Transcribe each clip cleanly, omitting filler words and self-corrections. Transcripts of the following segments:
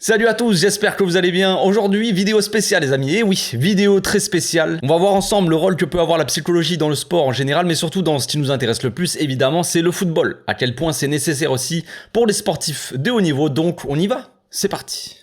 Salut à tous, j'espère que vous allez bien. Aujourd'hui, vidéo spéciale les amis. Et oui, vidéo très spéciale. On va voir ensemble le rôle que peut avoir la psychologie dans le sport en général, mais surtout dans ce qui nous intéresse le plus, évidemment, c'est le football. À quel point c'est nécessaire aussi pour les sportifs de haut niveau. Donc, on y va. C'est parti.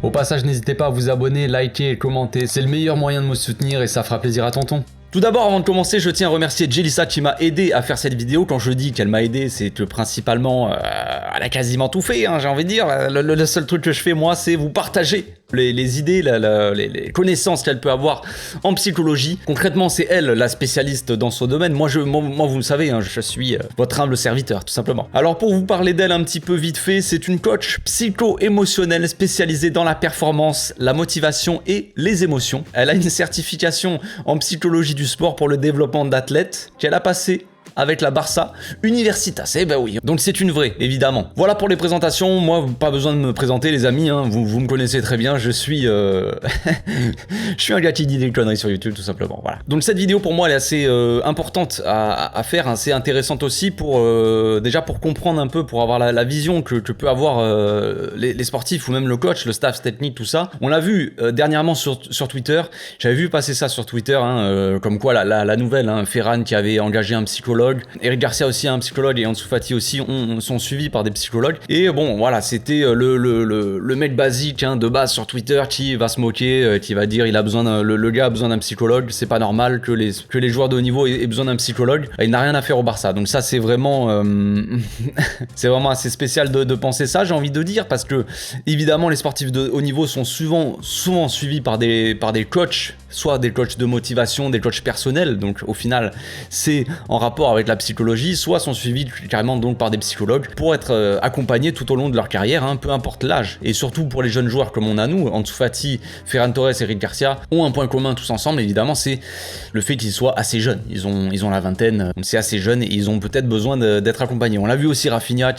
Au passage, n'hésitez pas à vous abonner, liker et commenter. C'est le meilleur moyen de me soutenir et ça fera plaisir à tonton. Tout d'abord, avant de commencer, je tiens à remercier Jelissa qui m'a aidé à faire cette vidéo. Quand je dis qu'elle m'a aidé, c'est que principalement, elle a quasiment tout fait, hein, j'ai envie de dire. Le seul truc que je fais, moi, c'est vous partager les idées, les connaissances qu'elle peut avoir en psychologie. Concrètement, c'est elle la spécialiste dans ce domaine. Moi, vous le savez, hein, je suis votre humble serviteur, tout simplement. Alors, pour vous parler d'elle un petit peu vite fait, c'est une coach psycho-émotionnelle spécialisée dans la performance, la motivation et les émotions. Elle a une certification en psychologie du sport pour le développement d'athlètes qu'elle a passé avec la Barça Universitas. Eh ben oui, donc c'est une vraie, évidemment. Voilà pour les présentations. Moi, pas besoin de me présenter, les amis, hein. Vous me connaissez très bien. Je suis je suis un gars qui dit des conneries sur YouTube, tout simplement. Voilà. Donc cette vidéo, pour moi, elle est assez importante à faire, hein. C'est intéressante aussi pour déjà pour comprendre un peu, pour avoir la vision que peut avoir les sportifs ou même le coach, le staff technique, tout ça. On l'a vu dernièrement sur Twitter. J'avais vu passer ça sur Twitter, hein, comme quoi la nouvelle, hein, Ferran qui avait engagé un psychologue. Eric Garcia aussi, un psychologue, et Ansu Fati aussi sont suivis par des psychologues. Et bon, voilà, c'était le mec basique, hein, de base sur Twitter qui va se moquer, qui va dire le gars a besoin d'un psychologue, c'est pas normal que les joueurs de haut niveau aient besoin d'un psychologue. Il n'a rien à faire au Barça. Donc ça, c'est vraiment c'est vraiment assez spécial de penser ça, j'ai envie de dire, parce que évidemment les sportifs de haut niveau sont souvent suivis par des coachs, soit des coachs de motivation, des coachs personnels, donc au final c'est en rapport avec la psychologie, soit sont suivis carrément donc par des psychologues pour être accompagnés tout au long de leur carrière, hein, peu importe l'âge. Et surtout pour les jeunes joueurs comme on a nous, Ansu Fati, Ferran Torres et Eric Garcia ont un point commun tous ensemble, évidemment, c'est le fait qu'ils soient assez jeunes. Ils ont la vingtaine, c'est assez jeune et ils ont peut-être besoin d'être accompagnés. On l'a vu aussi Rafinha,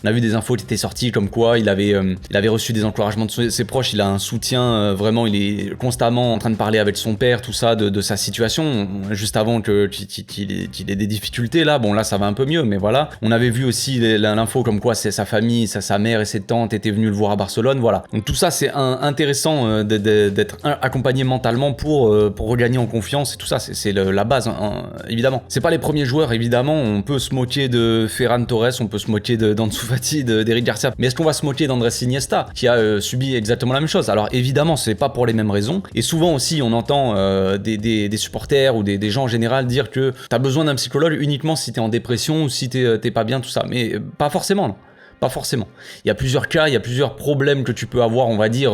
on a vu des infos qui étaient sorties comme quoi il avait reçu des encouragements de ses proches, il a un soutien, vraiment, il est constamment en train de parler avec son père, tout ça, de sa situation, juste avant qu'il ait des difficultés là. Bon, là ça va un peu mieux, mais voilà. On avait vu aussi l'info comme quoi c'est sa famille, sa mère et ses tantes étaient venues le voir à Barcelone, voilà. Donc tout ça, c'est intéressant d'être accompagné mentalement pour regagner en confiance, et tout ça, c'est la base, hein, évidemment. C'est pas les premiers joueurs, évidemment. On peut se moquer de Ferran Torres, on peut se moquer d'Ansu Fati, d'Eric Garcia, mais est-ce qu'on va se moquer d'Andrés Iniesta qui a subi exactement la même chose? Alors évidemment, c'est pas pour les mêmes raisons, et souvent aussi on entend des supporters ou des gens en général dire que t'as besoin d'un psychologue uniquement si t'es en dépression ou si t'es pas bien, tout ça, mais pas forcément, non. Pas forcément. Il y a plusieurs cas, il y a plusieurs problèmes que tu peux avoir, on va dire,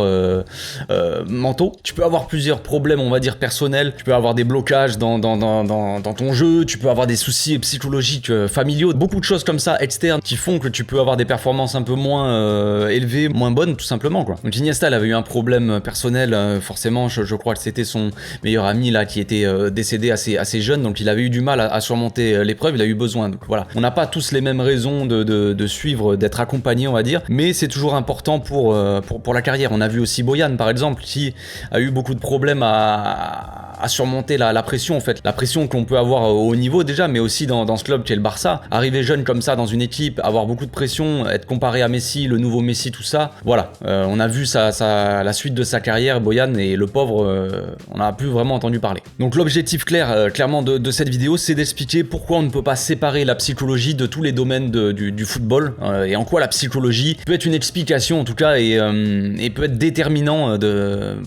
mentaux. Tu peux avoir plusieurs problèmes, on va dire, personnels. Tu peux avoir des blocages dans ton jeu. Tu peux avoir des soucis psychologiques familiaux. Beaucoup de choses comme ça, externes, qui font que tu peux avoir des performances un peu moins élevées, moins bonnes, tout simplement, quoi. Donc Iniesta, elle avait eu un problème personnel, forcément. Je crois que c'était son meilleur ami, là, qui était décédé assez jeune. Donc il avait eu du mal à surmonter l'épreuve. Il a eu besoin. Donc voilà. On n'a pas tous les mêmes raisons de suivre, d'être accompagné, on va dire, mais c'est toujours important pour la carrière. On a vu aussi Boyan, par exemple, qui a eu beaucoup de problèmes à surmonter la pression, en fait. La pression qu'on peut avoir au haut niveau déjà, mais aussi dans ce club qui est le Barça. Arriver jeune comme ça dans une équipe, avoir beaucoup de pression, être comparé à Messi, le nouveau Messi, tout ça. Voilà. On a vu la suite de sa carrière, Boyan, et le pauvre, on n'a plus vraiment entendu parler. Donc l'objectif clairement de cette vidéo, c'est d'expliquer pourquoi on ne peut pas séparer la psychologie de tous les domaines du football, et en quoi la psychologie peut être une explication, en tout cas, et peut être déterminant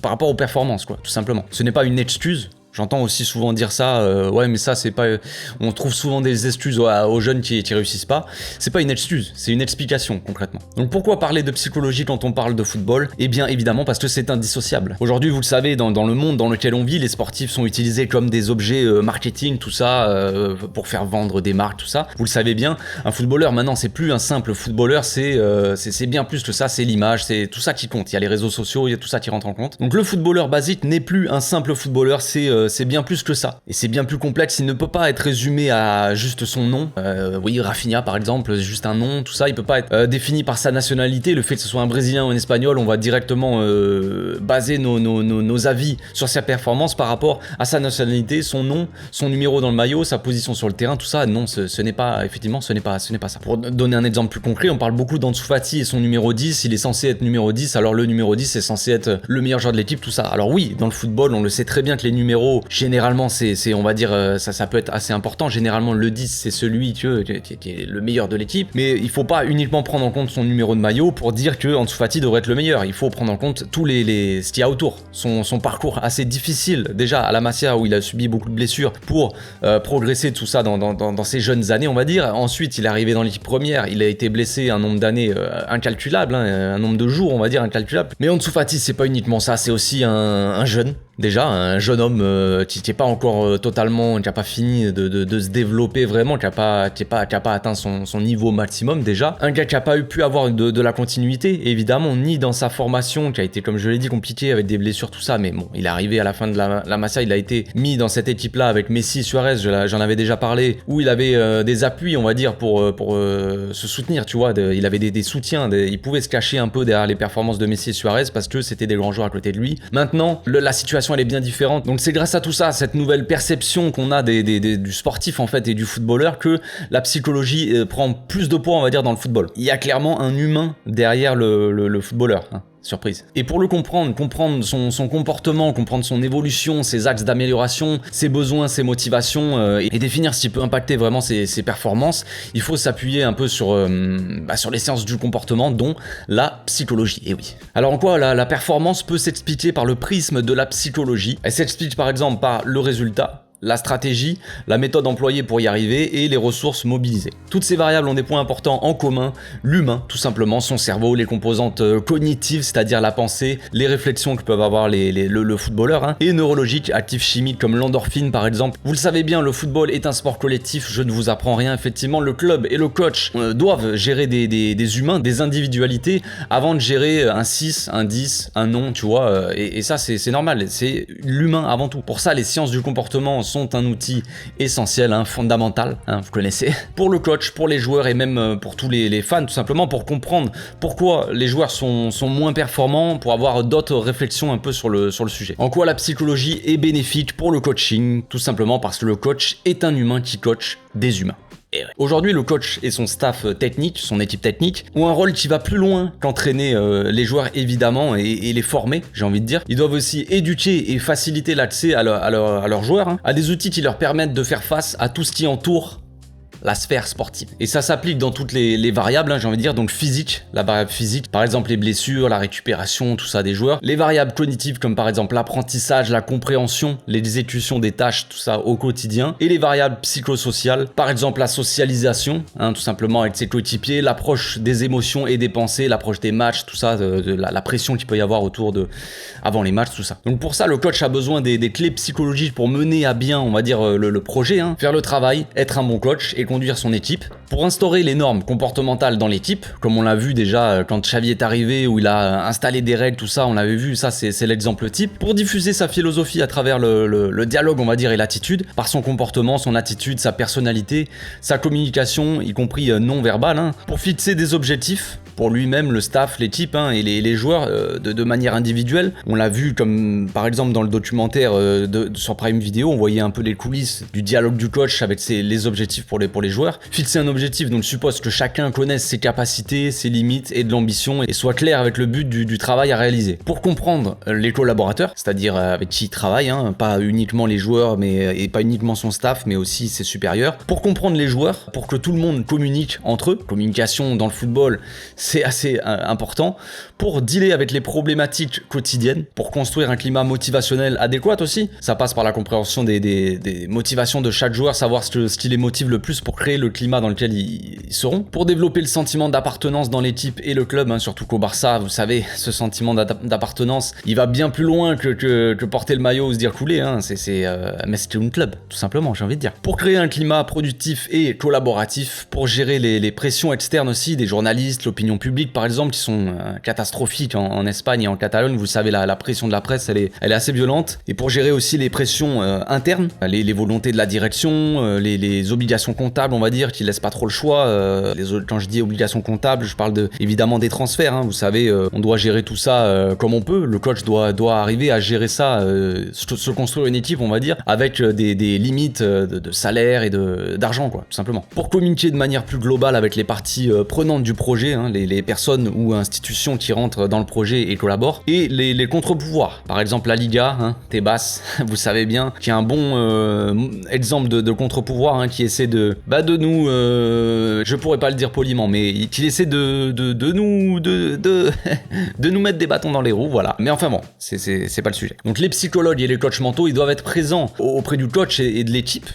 par rapport aux performances, quoi, tout simplement. Ce n'est pas une excuse. J'entends aussi souvent dire ça, ouais, mais ça, c'est pas. On trouve souvent des excuses aux jeunes qui réussissent pas. C'est pas une excuse, c'est une explication, concrètement. Donc pourquoi parler de psychologie quand on parle de football? Eh bien, évidemment, parce que c'est indissociable. Aujourd'hui, vous le savez, dans le monde dans lequel on vit, les sportifs sont utilisés comme des objets marketing, tout ça, pour faire vendre des marques, tout ça. Vous le savez bien, un footballeur, maintenant, c'est plus un simple footballeur, c'est bien plus que ça, c'est l'image, c'est tout ça qui compte. Il y a les réseaux sociaux, il y a tout ça qui rentre en compte. Donc le footballeur basique n'est plus un simple footballeur, c'est c'est bien plus que ça. Et c'est bien plus complexe, il ne peut pas être résumé à juste son nom. Oui, Rafinha par exemple, juste un nom, tout ça, il peut pas être défini par sa nationalité. Le fait que ce soit un Brésilien ou un Espagnol, on va directement baser nos avis sur sa performance par rapport à sa nationalité, son nom, son numéro dans le maillot, sa position sur le terrain, tout ça. Non, ce n'est pas, effectivement, ce n'est pas ça. Pour donner un exemple plus concret, on parle beaucoup d'Ansu Fati et son numéro 10, il est censé être numéro 10, alors le numéro 10 est censé être le meilleur joueur de l'équipe, tout ça. Alors oui, dans le football, on le sait très bien que les numéros, généralement, c'est on va dire, ça peut être assez important. Généralement, le 10, c'est celui qui est le meilleur de l'équipe, mais il faut pas uniquement prendre en compte son numéro de maillot pour dire que Ansu Fati devrait être le meilleur. Il faut prendre en compte tous ce qu'il y a autour, son parcours assez difficile, déjà à la Masia où il a subi beaucoup de blessures pour progresser tout ça dans ses jeunes années, on va dire. Ensuite, il est arrivé dans l'équipe première, il a été blessé un nombre d'années incalculable, un nombre de jours, on va dire, incalculable. Mais Ansu Fati, c'est pas uniquement ça, c'est aussi un jeune. Déjà, un jeune homme qui n'est pas encore totalement, qui n'a pas fini de se développer vraiment, qui n'a pas atteint son niveau maximum déjà. Un gars qui n'a pas pu avoir de la continuité, évidemment, ni dans sa formation, qui a été, comme je l'ai dit, compliqué avec des blessures, tout ça. Mais bon, il est arrivé à la fin de la Masia, il a été mis dans cette équipe-là avec Messi, Suarez, j'en avais déjà parlé, où il avait des appuis, on va dire, pour se soutenir, tu vois. Il avait des soutiens, il pouvait se cacher un peu derrière les performances de Messi et Suarez parce que c'était des grands joueurs à côté de lui. Maintenant, la situation elle est bien différente. Donc c'est grâce à tout ça, cette nouvelle perception qu'on a du sportif en fait et du footballeur, que la psychologie prend plus de poids, on va dire, dans le football. Il y a clairement un humain derrière le footballeur. Surprise. Et pour le comprendre son comportement, comprendre son évolution, ses axes d'amélioration, ses besoins, ses motivations, et définir ce qui peut impacter vraiment ses performances, il faut s'appuyer un peu sur les sciences du comportement, dont la psychologie. Et oui. Alors en quoi la performance peut s'expliquer par le prisme de la psychologie? Elle s'explique par exemple par le résultat, la stratégie, la méthode employée pour y arriver et les ressources mobilisées. Toutes ces variables ont des points importants en commun, l'humain tout simplement, son cerveau, les composantes cognitives, c'est-à-dire la pensée, les réflexions que peuvent avoir le footballeur, et neurologiques, actifs chimiques comme l'endorphine par exemple. Vous le savez bien, le football est un sport collectif, je ne vous apprends rien, effectivement le club et le coach doivent gérer des humains, des individualités, avant de gérer un 6, un 10, un non, tu vois, et ça c'est normal, c'est l'humain avant tout. Pour ça les sciences du comportement sont un outil essentiel, fondamental, vous connaissez, pour le coach, pour les joueurs et même pour tous les fans, tout simplement pour comprendre pourquoi les joueurs sont moins performants, pour avoir d'autres réflexions un peu sur le sujet. En quoi la psychologie est bénéfique pour le coaching? Tout simplement parce que le coach est un humain qui coach des humains. Aujourd'hui, le coach et son staff technique, son équipe technique, ont un rôle qui va plus loin qu'entraîner les joueurs évidemment et les former, j'ai envie de dire. Ils doivent aussi éduquer et faciliter l'accès à leurs joueurs, à des outils qui leur permettent de faire face à tout ce qui entoure la sphère sportive. Et ça s'applique dans toutes les variables, j'ai envie de dire, donc physique, la variable physique, par exemple les blessures, la récupération, tout ça des joueurs. Les variables cognitives comme par exemple l'apprentissage, la compréhension, l'exécution des tâches, tout ça au quotidien. Et les variables psychosociales, par exemple la socialisation, tout simplement avec ses coéquipiers, l'approche des émotions et des pensées, l'approche des matchs, tout ça, la pression qu'il peut y avoir avant les matchs, tout ça. Donc pour ça, le coach a besoin des clés psychologiques pour mener à bien, on va dire, le projet, faire le travail, être un bon coach et conduire son équipe, pour instaurer les normes comportementales dans l'équipe, comme on l'a vu déjà quand Xavi est arrivé, où il a installé des règles, tout ça, on l'avait vu, ça c'est l'exemple type, pour diffuser sa philosophie à travers le dialogue, on va dire, et l'attitude, par son comportement, son attitude, sa personnalité, sa communication, y compris non verbale, pour fixer des objectifs pour lui-même, le staff, l'équipe et les joueurs de manière individuelle. On l'a vu comme par exemple dans le documentaire sur Prime Video, on voyait un peu les coulisses du dialogue du coach avec les objectifs pour les joueurs. Fixer un objectif donc suppose que chacun connaisse ses capacités, ses limites et de l'ambition et soit clair avec le but du travail à réaliser. Pour comprendre les collaborateurs, c'est-à-dire avec qui il travaille, pas uniquement les joueurs et pas uniquement son staff mais aussi ses supérieurs. Pour comprendre les joueurs, pour que tout le monde communique entre eux, communication dans le football, c'est assez important, pour dealer avec les problématiques quotidiennes, pour construire un climat motivationnel adéquat aussi. Ça passe par la compréhension des motivations de chaque joueur, savoir ce qui les motive le plus pour créer le climat dans lequel ils seront, pour développer le sentiment d'appartenance dans l'équipe et le club, hein, surtout qu'au Barça, vous savez, ce sentiment d'appartenance, il va bien plus loin que porter le maillot ou se dire couler, hein, mais c'est une club, tout simplement, j'ai envie de dire. Pour créer un climat productif et collaboratif, pour gérer les pressions externes aussi, des journalistes, l'opinion publique par exemple, qui sont catastrophiques en Espagne et en Catalogne, vous savez, la pression de la presse, elle est assez violente, et pour gérer aussi les pressions internes, les volontés de la direction, les obligations comptables, on va dire, qui laissent pas trop le choix, quand je dis obligations comptables, je parle évidemment des transferts, hein, vous savez, on doit gérer tout ça comme on peut, le coach doit arriver à gérer ça, se construire une équipe, on va dire, avec des limites de salaire et d'argent, quoi, tout simplement. Pour communiquer de manière plus globale avec les parties prenantes du projet, hein, les personnes ou institutions qui rentrent dans le projet et collaborent, et les contre-pouvoirs, par exemple la Liga, hein, Tebas, vous savez bien, qui est un bon exemple de contre-pouvoir, hein, qui essaie de nous, je pourrais pas le dire poliment, mais qui essaie de nous mettre des bâtons dans les roues, voilà. Mais enfin bon, c'est pas le sujet. Donc les psychologues et les coachs mentaux, ils doivent être présents auprès du coach et de l'équipe,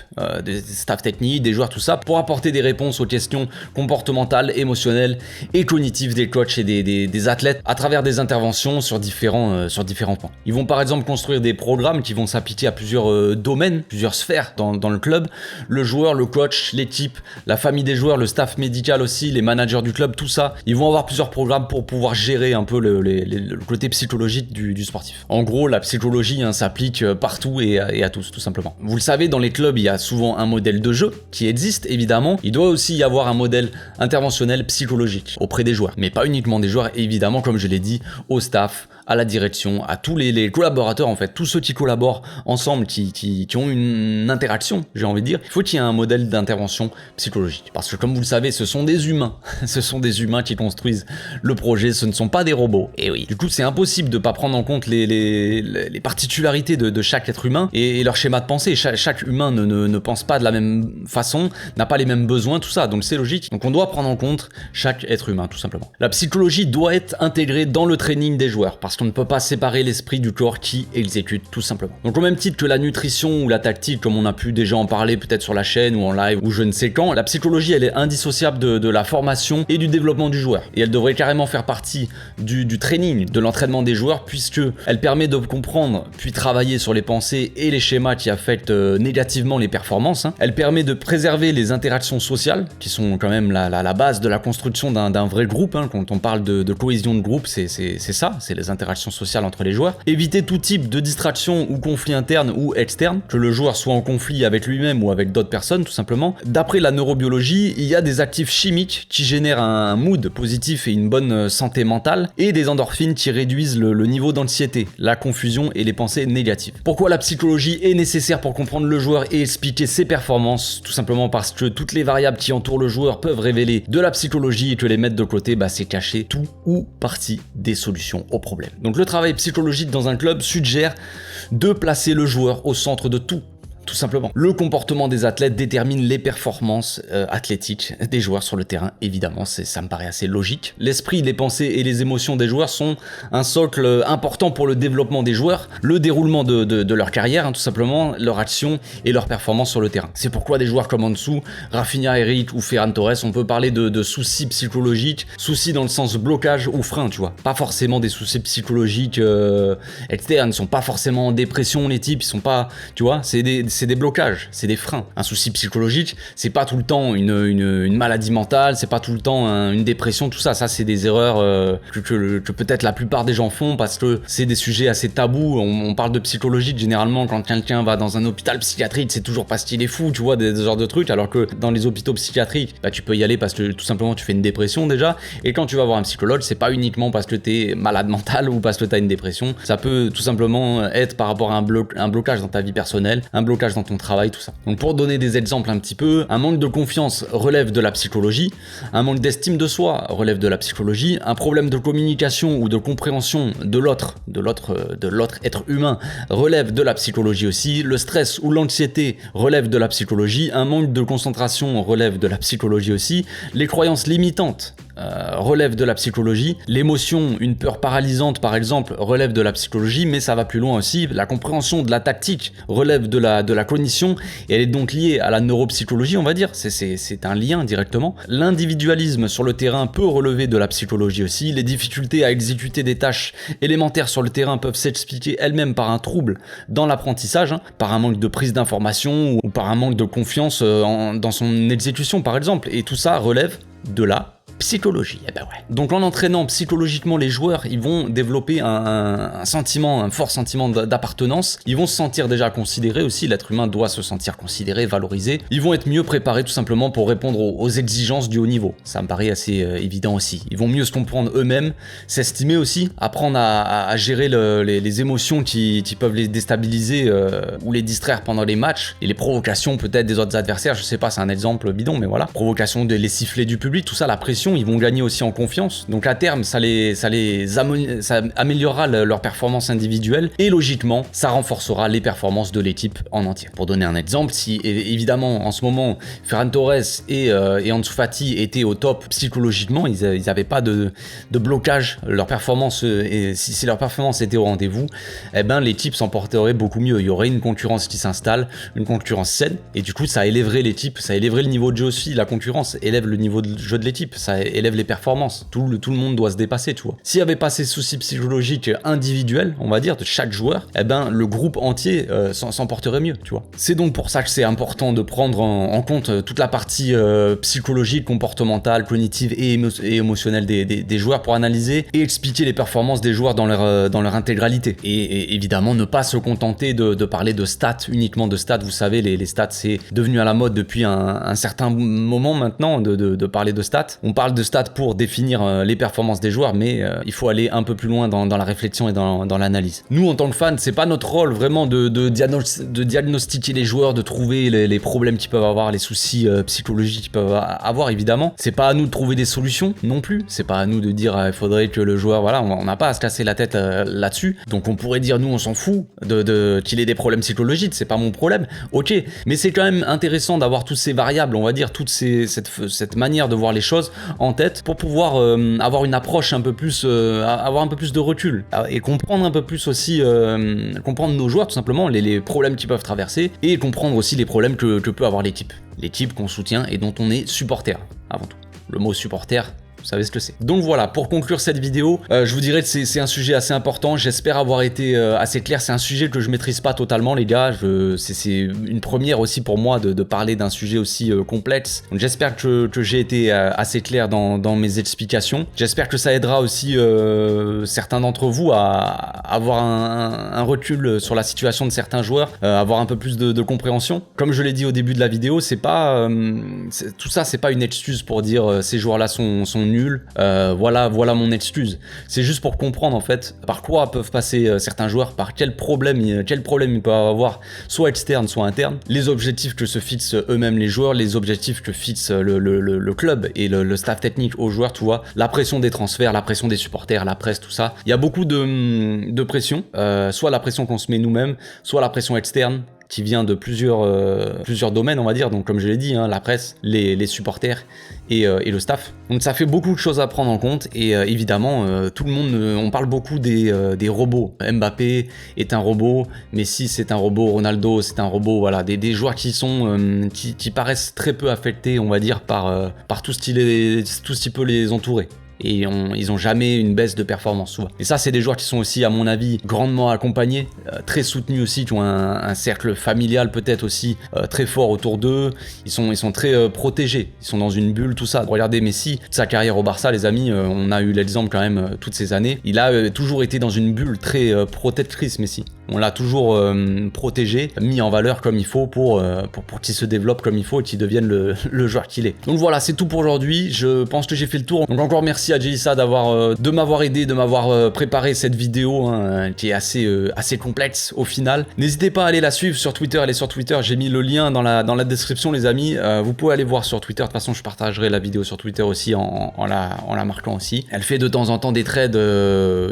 des staff techniques, des joueurs, tout ça, pour apporter des réponses aux questions comportementales, émotionnelles et cognitives des coachs et des athlètes à travers des interventions sur différents points. Ils vont par exemple construire des programmes qui vont s'appliquer à plusieurs domaines, plusieurs sphères dans le club, le joueur, le coach, l'équipe, la famille des joueurs, le staff médical aussi, les managers du club, tout ça. Ils vont avoir plusieurs programmes pour pouvoir gérer un peu le côté psychologique du sportif. En gros, la psychologie, hein, s'applique partout et à tous, tout simplement. Vous le savez, dans les clubs, il y a souvent un modèle de jeu qui existe, évidemment. Il doit aussi y avoir un modèle interventionnel psychologique auprès des joueurs. Mais pas uniquement des joueurs, évidemment, comme je l'ai dit, au staff, à la direction, à tous les collaborateurs, en fait, tous ceux qui collaborent ensemble, qui ont une interaction, j'ai envie de dire. Il faut qu'il y ait un modèle d'intervention psychologique. Parce que comme vous le savez, ce sont des humains. Ce sont des humains qui construisent le projet, ce ne sont pas des robots. Et oui. Du coup, c'est impossible de pas prendre en compte les particularités de chaque être humain et leur schéma de pensée. Chaque humain ne pense pas de la même façon, n'a pas les mêmes besoins, tout ça. Donc c'est logique. Donc on doit prendre en compte chaque être humain, tout simplement. La psychologie doit être intégrée dans le training des joueurs parce qu'on ne peut pas séparer l'esprit du corps qui exécute, tout simplement. Donc au même titre que la nutrition ou la tactique, comme on a pu déjà en parler peut-être sur la chaîne ou en live ou je ne sais quand, la psychologie elle est indissociable de la formation et du développement du joueur. Et elle devrait carrément faire partie du training, de l'entraînement des joueurs, puisque elle permet de comprendre puis travailler sur les pensées et les schémas qui affectent négativement les performances, hein. Elle permet de préserver les interactions sociales, qui sont quand même la base de la construction d'un vrai groupe, hein. Quand on parle de cohésion de groupe, c'est ça, c'est les interactions sociales entre les joueurs. Éviter tout type de distraction ou conflit interne ou externe, que le joueur soit en conflit avec lui-même ou avec d'autres personnes, tout simplement. D'après la neurobiologie, il y a des actifs chimiques qui génèrent un mood positif et une bonne santé mentale, et des endorphines qui réduisent le niveau d'anxiété, la confusion et les pensées négatives. Pourquoi la psychologie est nécessaire pour comprendre le joueur et expliquer ses performances? Tout simplement parce que toutes les variables qui entourent le joueur peuvent révéler de la psychologie, et que les mettre de côté, c'est cacher tout ou partie des solutions aux problèmes. Donc le travail psychologique dans un club suggère de placer le joueur au centre de tout. Tout simplement. Le comportement des athlètes détermine les performances athlétiques des joueurs sur le terrain, évidemment, ça me paraît assez logique. L'esprit, les pensées et les émotions des joueurs sont un socle important pour le développement des joueurs, le déroulement de leur carrière, hein, tout simplement, leur action et leur performance sur le terrain. C'est pourquoi des joueurs comme en dessous, Rafinha, Eric ou Ferran Torres, on peut parler de soucis psychologiques, soucis dans le sens blocage ou frein, tu vois. Pas forcément des soucis psychologiques externes, ils sont pas forcément en dépression, les types, ils sont pas, tu vois, c'est des blocages, c'est des freins. Un souci psychologique, c'est pas tout le temps une maladie mentale, c'est pas tout le temps une dépression, tout ça. Ça, c'est des erreurs que peut-être la plupart des gens font parce que c'est des sujets assez tabous. On parle de psychologique généralement quand quelqu'un va dans un hôpital psychiatrique, c'est toujours parce qu'il est fou, tu vois, des genres de trucs, alors que dans les hôpitaux psychiatriques, tu peux y aller parce que tout simplement tu fais une dépression déjà. Et quand tu vas voir un psychologue, c'est pas uniquement parce que t'es malade mental ou parce que t'as une dépression. Ça peut tout simplement être par rapport à un blocage dans ta vie personnelle, un blocage dans ton travail, tout ça. Donc pour donner des exemples un petit peu, un manque de confiance relève de la psychologie, un manque d'estime de soi relève de la psychologie, un problème de communication ou de compréhension de l'autre être humain relève de la psychologie aussi, le stress ou l'anxiété relève de la psychologie, un manque de concentration relève de la psychologie aussi, les croyances limitantes relève de la psychologie. L'émotion, une peur paralysante par exemple, relève de la psychologie, mais ça va plus loin aussi. La compréhension de la tactique relève de la cognition et elle est donc liée à la neuropsychologie, on va dire. C'est un lien directement. L'individualisme sur le terrain peut relever de la psychologie aussi. Les difficultés à exécuter des tâches élémentaires sur le terrain peuvent s'expliquer elles-mêmes par un trouble dans l'apprentissage, par un manque de prise d'information ou par un manque de confiance dans son exécution par exemple. Et tout ça relève de la psychologie. Eh ben ouais. Donc en entraînant psychologiquement les joueurs, ils vont développer un sentiment, un fort sentiment d'appartenance. Ils vont se sentir déjà considérés aussi. L'être humain doit se sentir considéré, valorisé. Ils vont être mieux préparés tout simplement pour répondre aux exigences du haut niveau. Ça me paraît assez évident aussi. Ils vont mieux se comprendre eux-mêmes, s'estimer aussi, apprendre à gérer les émotions qui peuvent les déstabiliser ou les distraire pendant les matchs et les provocations peut-être des autres adversaires. Je sais pas, c'est un exemple bidon, mais voilà. Provocation les sifflets du public, tout ça, la pression. Ils vont gagner aussi en confiance. Donc à terme, ça améliorera leur performance individuelle et logiquement, ça renforcera les performances de l'équipe en entier. Pour donner un exemple, si évidemment en ce moment Ferran Torres et Ansu Fati étaient au top psychologiquement, ils n'avaient pas de blocage, leur performance et si leur performance était au rendez-vous, eh ben l'équipe s'en porterait beaucoup mieux. Il y aurait une concurrence qui s'installe, une concurrence saine et du coup ça élèverait l'équipe, ça élèverait le niveau de jeu aussi. La concurrence élève le niveau de jeu de l'équipe, ça élève les performances. Tout le monde doit se dépasser, tu vois. S'il n'y avait pas ces soucis psychologiques individuels, on va dire, de chaque joueur, eh ben, le groupe entier s'en porterait mieux, tu vois. C'est donc pour ça que c'est important de prendre en compte toute la partie psychologique, comportementale, cognitive et émotionnelle des joueurs pour analyser et expliquer les performances des joueurs dans leur intégralité. Et évidemment, ne pas se contenter de parler de stats, uniquement de stats. Vous savez, les stats, c'est devenu à la mode depuis un certain moment maintenant de parler de stats. On parle de stats pour définir les performances des joueurs, mais il faut aller un peu plus loin dans la réflexion et dans l'analyse. Nous, en tant que fans, c'est pas notre rôle vraiment de diagnostiquer les joueurs, de trouver les problèmes qu'ils peuvent avoir, les soucis psychologiques qu'ils peuvent avoir, évidemment. C'est pas à nous de trouver des solutions non plus. C'est pas à nous de dire il faudrait que le joueur, voilà, on n'a pas à se casser la tête là-dessus. Donc on pourrait dire nous, on s'en fout qu'il ait des problèmes psychologiques, c'est pas mon problème. Ok, mais c'est quand même intéressant d'avoir toutes ces variables, on va dire, cette manière de voir les choses en tête pour pouvoir avoir une approche un peu plus, avoir un peu plus de recul et comprendre un peu plus aussi, comprendre nos joueurs tout simplement, les problèmes qu'ils peuvent traverser et comprendre aussi les problèmes que peut avoir l'équipe qu'on soutient et dont on est supporter avant tout. Le mot supporter, vous savez ce que c'est. Donc voilà, pour conclure cette vidéo, je vous dirais que c'est un sujet assez important. J'espère avoir été assez clair. C'est un sujet que je maîtrise pas totalement, les gars. C'est une première aussi pour moi de parler d'un sujet aussi complexe. Donc j'espère que j'ai été assez clair dans mes explications. J'espère que ça aidera aussi certains d'entre vous à avoir un recul sur la situation de certains joueurs, avoir un peu plus de compréhension. Comme je l'ai dit au début de la vidéo, c'est pas tout ça, c'est pas une excuse pour dire ces joueurs-là sont nuls. Voilà mon excuse. C'est juste pour comprendre en fait par quoi peuvent passer certains joueurs, par quel problème ils peuvent avoir, soit externe, soit interne, les objectifs que se fixent eux-mêmes les joueurs, les objectifs que fixe le club et le staff technique aux joueurs, tu vois, la pression des transferts, la pression des supporters, la presse, tout ça. Il y a beaucoup de pression, soit la pression qu'on se met nous-mêmes, soit la pression externe qui vient de plusieurs domaines, on va dire. Donc comme je l'ai dit, la presse, les supporters et le staff. Donc ça fait beaucoup de choses à prendre en compte et évidemment tout le monde, on parle beaucoup des robots. Mbappé est un robot, Messi c'est un robot, Ronaldo c'est un robot, voilà, des joueurs qui sont qui paraissent très peu affectés, on va dire, par tout ce qui peut les entourer. Et ils ont jamais une baisse de performance souvent. Et ça, c'est des joueurs qui sont aussi, à mon avis, grandement accompagnés, très soutenus aussi, qui ont un cercle familial peut-être aussi très fort autour d'eux. Ils sont très protégés, ils sont dans une bulle, tout ça. Regardez Messi, sa carrière au Barça, les amis, on a eu l'exemple quand même toutes ces années. Il a toujours été dans une bulle très protectrice, Messi. On l'a toujours protégé, mis en valeur comme il faut pour qu'il se développe comme il faut et qu'il devienne le joueur qu'il est. Donc voilà, c'est tout pour aujourd'hui. Je pense que j'ai fait le tour. Donc encore merci à Jelisa de m'avoir aidé, de m'avoir préparé cette vidéo qui est assez complexe au final. N'hésitez pas à aller la suivre sur Twitter. Elle est sur Twitter. J'ai mis le lien dans la description, les amis. Vous pouvez aller voir sur Twitter. De toute façon, je partagerai la vidéo sur Twitter aussi en la marquant aussi. Elle fait de temps en temps des trades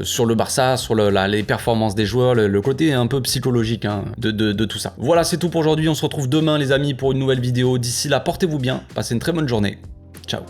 sur le Barça, sur les performances des joueurs, le côté un peu psychologique de tout ça. Voilà, c'est tout pour aujourd'hui. On se retrouve demain, les amis, pour une nouvelle vidéo. D'ici là, portez-vous bien. Passez une très bonne journée. Ciao.